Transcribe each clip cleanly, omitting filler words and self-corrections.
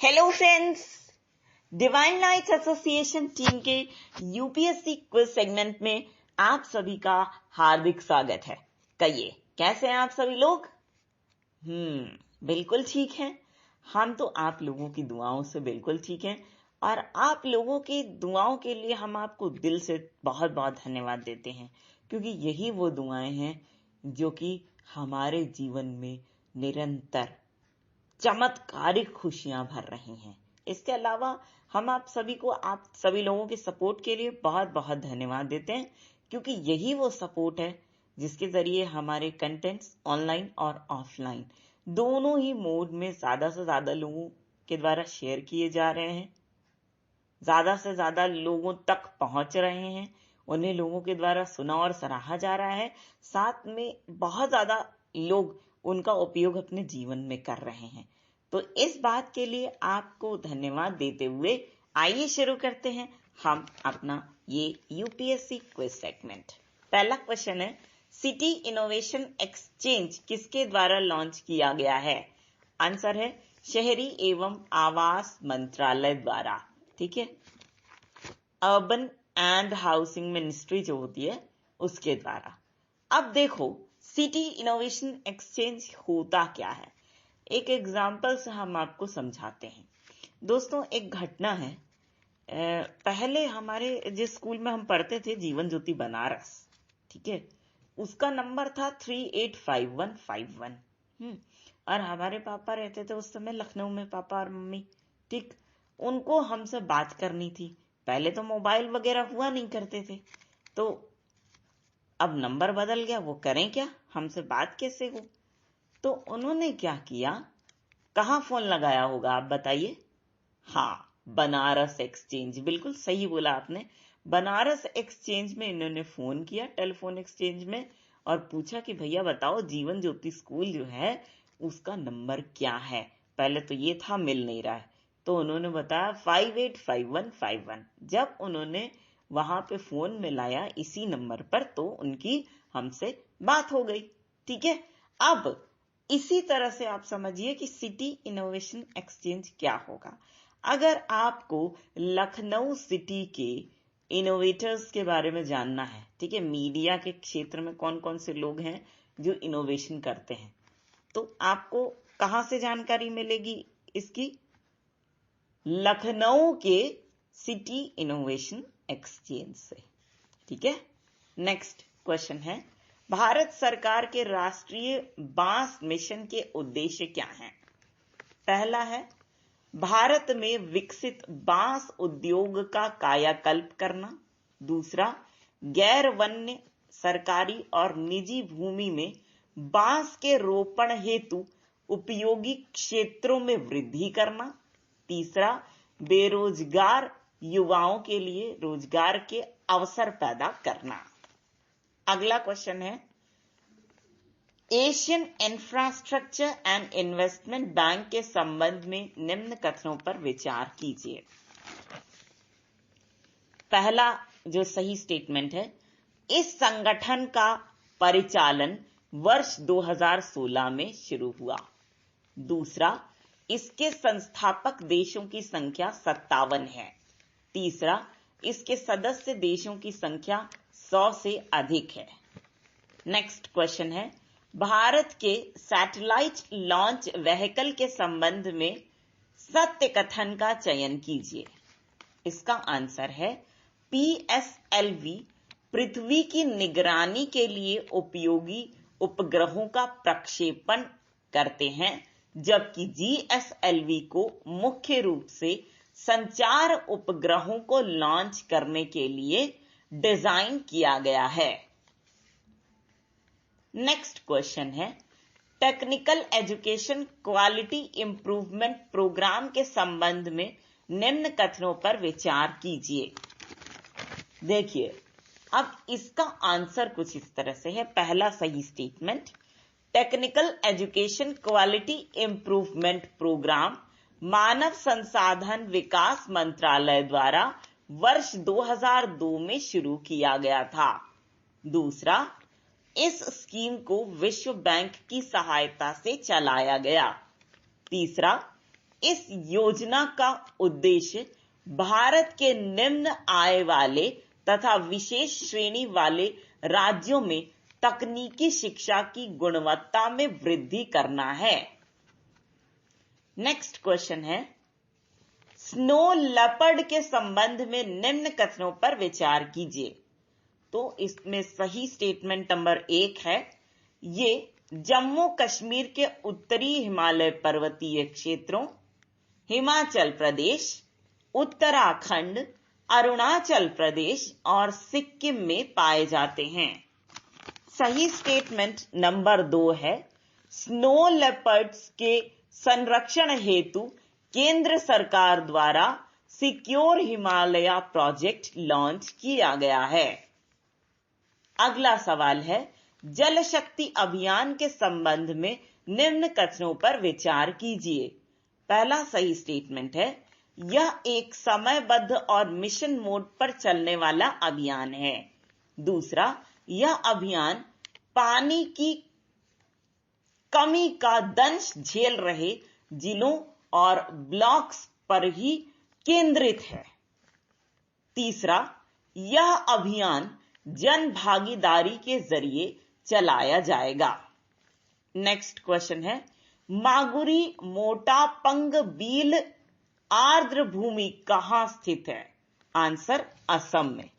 Hello friends, divine lights association team के UPSC quiz segment में आप सभी का हार्दिक स्वागत है। कहिए, कैसे हैं आप सभी लोग? बिल्कुल ठीक हैं। हम तो आप लोगों की दुआओं से बिल्कुल ठीक हैं और आप लोगों की दुआओं के लिए हम आपको दिल से बहुत बहुत धन्यवाद देते हैं, क्योंकि यही वो दुआएं हैं जो कि हमारे जीवन में निरंतर चमत्कारिक खुशियां भर रही हैं। इसके अलावा हम आप सभी लोगों के सपोर्ट के लिए बहुत बहुत धन्यवाद देते हैं, क्योंकि यही वो सपोर्ट है जिसके जरिए हमारे कंटेंट्स ऑनलाइन और ऑफलाइन दोनों ही मोड में ज्यादा से ज्यादा लोगों के द्वारा शेयर किए जा रहे हैं, ज्यादा से ज्यादा लोगों तक पहुंच रहे हैं, उन्हें लोगों के द्वारा सुना और सराहा जा रहा है। साथ में बहुत ज्यादा लोग उनका उपयोग अपने जीवन में कर रहे हैं। तो इस बात के लिए आपको धन्यवाद देते हुए आइए शुरू करते हैं हम अपना ये यूपीएससी क्विज सेगमेंट। पहला क्वेश्चन है, सिटी इनोवेशन एक्सचेंज किसके द्वारा लॉन्च किया गया है? आंसर है शहरी एवं आवास मंत्रालय द्वारा। ठीक है, अर्बन एंड हाउसिंग मिनिस्ट्री जो होती है उसके द्वारा। अब देखो, सिटी इनोवेशन एक्सचेंज होता क्या है, एक एग्जाम्पल से हम आपको समझाते हैं। दोस्तों, एक घटना है। पहले हमारे जिस स्कूल में हम पढ़ते थे, जीवन ज्योति बनारस, ठीक है, उसका नंबर था 385151। और हमारे पापा रहते थे उस समय लखनऊ में, पापा और मम्मी। ठीक, उनको हमसे बात करनी थी। पहले तो मोबाइल वगैरह हुआ नहीं करते थे, तो अब नंबर बदल गया, वो करें क्या, हमसे बात कैसे हो? तो उन्होंने क्या किया, कहां फोन लगाया होगा आप बताइए? हाँ, बनारस एक्सचेंज। बिल्कुल सही बोला आपने, बनारस एक्सचेंज में इन्होंने फोन किया, टेलीफोन एक्सचेंज में, और पूछा कि भैया बताओ, जीवन ज्योति स्कूल जो है उसका नंबर क्या है? पहले तो ये था, मिल नहीं रहा है, तो उन्होंने बताया 585151। जब उन्होंने वहां पे फोन मिलाया इसी नंबर पर, तो उनकी हमसे बात हो गई। ठीक है, अब इसी तरह से आप समझिए कि सिटी इनोवेशन एक्सचेंज क्या होगा। अगर आपको लखनऊ सिटी के इनोवेटर्स के बारे में जानना है, ठीक है, मीडिया के क्षेत्र में कौन कौन से लोग हैं जो इनोवेशन करते हैं, तो आपको कहां से जानकारी मिलेगी इसकी? लखनऊ के सिटी इनोवेशन एक्सचेंज से। ठीक है, नेक्स्ट क्वेश्चन है, भारत सरकार के राष्ट्रीय बांस मिशन के उद्देश्य क्या हैं? पहला है भारत में विकसित बांस उद्योग का कायाकल्प करना। दूसरा, गैर वन्य सरकारी और निजी भूमि में बांस के रोपण हेतु उपयोगी क्षेत्रों में वृद्धि करना। तीसरा, बेरोजगार युवाओं के लिए रोजगार के अवसर पैदा करना। अगला क्वेश्चन है, Asian infrastructure and investment bank के संबंध में निम्न कथनों पर विचार कीजिए। पहला जो सही स्टेटमेंट है, इस संगठन का परिचालन वर्ष 2016 में शुरू हुआ। दूसरा, इसके संस्थापक देशों की संख्या 57 है। तीसरा, इसके सदस्य देशों की संख्या 100 से अधिक है। नेक्स्ट क्वेश्चन है, भारत के सैटेलाइट लॉन्च व्हीकल के संबंध में सत्य कथन का चयन कीजिए। इसका आंसर है PSLV पृथ्वी की निगरानी के लिए उपयोगी उपग्रहों का प्रक्षेपण करते हैं, जबकि GSLV को मुख्य रूप से संचार उपग्रहों को लॉन्च करने के लिए डिजाइन किया गया है। नेक्स्ट क्वेश्चन है, technical education quality improvement programme के संबंध में निम्न कथनों पर विचार कीजिए। देखिए, अब इसका आंसर कुछ इस तरह से है। पहला सही statement, technical education quality improvement programme मानव संसाधन विकास मंत्रालय द्वारा वर्ष 2002 में शुरू किया गया था। दूसरा, इस स्कीम को विश्व बैंक की सहायता से चलाया गया। तीसरा, इस योजना का उद्देश्य भारत के निम्न आय वाले तथा विशेष श्रेणी वाले राज्यों में तकनीकी शिक्षा की गुणवत्ता में वृद्धि करना है। नेक्स्ट क्वेश्चन है, स्नो लेपर्ड के संबंध में निम्न कथनों पर विचार कीजिए। तो इसमें सही स्टेटमेंट नंबर 1 है, ये जम्मू कश्मीर के उत्तरी हिमालय पर्वतीय क्षेत्रों, हिमाचल प्रदेश, उत्तराखंड, अरुणाचल प्रदेश और सिक्किम में पाए जाते हैं। सही स्टेटमेंट नंबर 2 है, स्नो लेपर्ड्स के संरक्षण हेतु केंद्र सरकार द्वारा सिक्योर हिमालय प्रोजेक्ट लॉन्च किया गया है। अगला सवाल है, जल शक्ति अभियान के संबंध में निम्न कथनों पर विचार कीजिए। पहला सही स्टेटमेंट है, यह एक समयबद्ध और मिशन मोड पर चलने वाला अभियान है। दूसरा, यह अभियान पानी की कमी का दंश झेल रहे जिलों और ब्लॉक्स पर ही केंद्रित है। तीसरा, यह अभियान जन भागीदारी के जरिए चलाया जाएगा। नेक्स्ट क्वेश्चन है, मागुरी मोटा पंग बील आर्द्र भूमि कहां स्थित है? आंसर, असम में।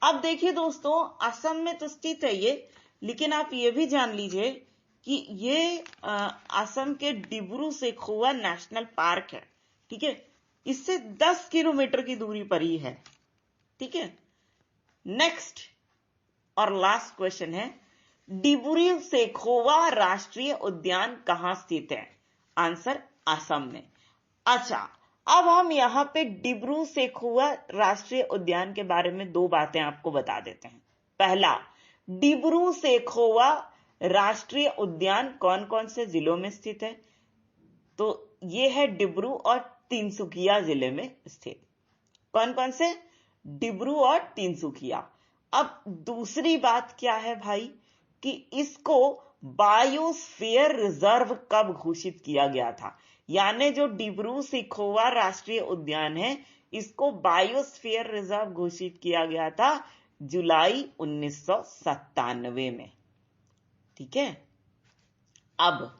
अब देखिए दोस्तों, असम में तो स्थित है ये, लेकिन आप ये भी जान लीजिए कि ये असम के डिब्रू सेखोवा नेशनल पार्क है। ठीक है, इससे 10 किलोमीटर की दूरी पर ही है। ठीक है, नेक्स्ट और लास्ट क्वेश्चन है, डिब्रू सेखोवा राष्ट्रीय उद्यान कहां स्थित है? आंसर, असम में। अच्छा, अब हम यहां पे डिब्रू सेखोवा राष्ट्रीय उद्यान के बारे में 2 बातें आपको बता देते हैं। पहला, डिब्रू सेखोवा राष्ट्रीय उद्यान कौन कौन से जिलों में स्थित है? तो ये है डिब्रू और तिनसुकिया जिले में स्थित। कौन कौन से? डिब्रू और तिनसुकिया। अब दूसरी बात क्या है भाई, कि इसको बायोस्फीयर रिजर्व कब घोषित किया गया था? यानी जो डिब्रू सेखोवा राष्ट्रीय उद्यान है, इसको बायोस्फीयर रिजर्व घोषित किया गया था जुलाई 1997 में। ठीक है, अब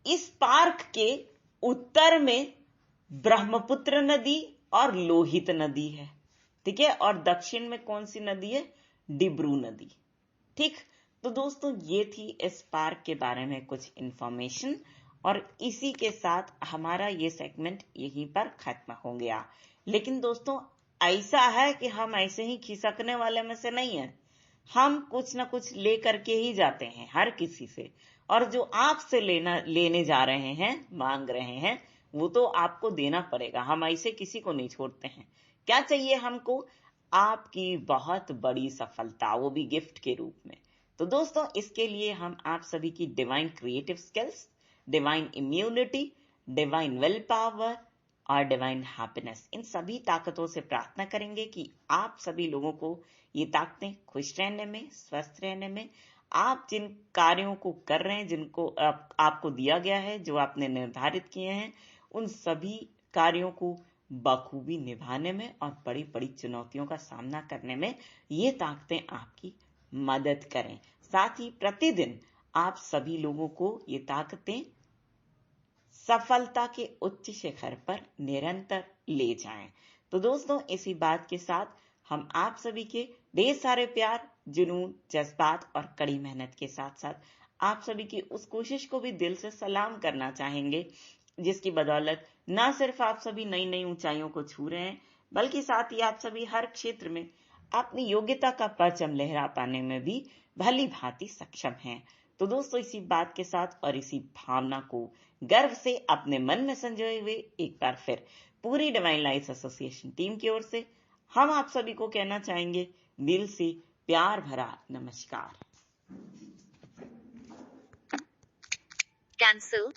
इस पार्क के उत्तर में ब्रह्मपुत्र नदी और लोहित नदी है। ठीक है, और दक्षिण में कौन सी नदी है? डिब्रू नदी। ठीक, तो दोस्तों ये थी इस पार्क के बारे में कुछ इंफॉर्मेशन, और इसी के साथ हमारा ये सेगमेंट यहीं पर खत्म हो गया। लेकिन दोस्तों ऐसा है कि हम ऐसे ही खिसकने वाले में से नहीं है, हम कुछ ना कुछ ले करके ही जाते हैं हर किसी से, और जो आपसे लेने जा रहे हैं, मांग रहे हैं, वो तो आपको देना पड़ेगा। हम ऐसे किसी को नहीं छोड़ते हैं। क्या चाहिए हमको? आपकी बहुत बड़ी सफलता, वो भी गिफ्ट के रूप में। तो दोस्तों इसके लिए हम आप सभी की divine creative skills, divine immunity, divine will power और डिवाइन हैप्पीनेस, इन सभी ताकतों से प्रार्थना करेंगे कि आप सभी लोगों को ये ताकतें खुश रहने में, स्वस्थ रहने में, आप जिन कार्यों को कर रहे हैं, जिनको आपको दिया गया है, जो आपने निर्धारित किए हैं, उन सभी कार्यों को बखूबी निभाने में और बड़ी बड़ी चुनौतियों का सामना करने में ये ताकतें आपकी मदद करें। साथ ही प्रतिदिन आप सभी लोगों को ये ताकतें सफलता के उच्च शिखर पर निरंतर ले जाएं। तो दोस्तों इसी बात के साथ हम आप सभी के ढेर सारे प्यार, जुनून, जज्बात और कड़ी मेहनत के साथ साथ आप सभी की उस कोशिश को भी दिल से सलाम करना चाहेंगे, जिसकी बदौलत न सिर्फ आप सभी नई नई ऊंचाइयों को छू रहे हैं, बल्कि साथ ही आप सभी हर क्षेत्र में अपनी योग्यता का परचम लहरा पाने में भी भली भांति सक्षम हैं। तो दोस्तों इसी बात के साथ और इसी भावना को गर्व से अपने मन में संजोए हुए एक बार फिर पूरी डिवाइन लाइट्स एसोसिएशन टीम की ओर से हम आप सभी को कहना चाहेंगे दिल से प्यार भरा नमस्कार। कैंसिल।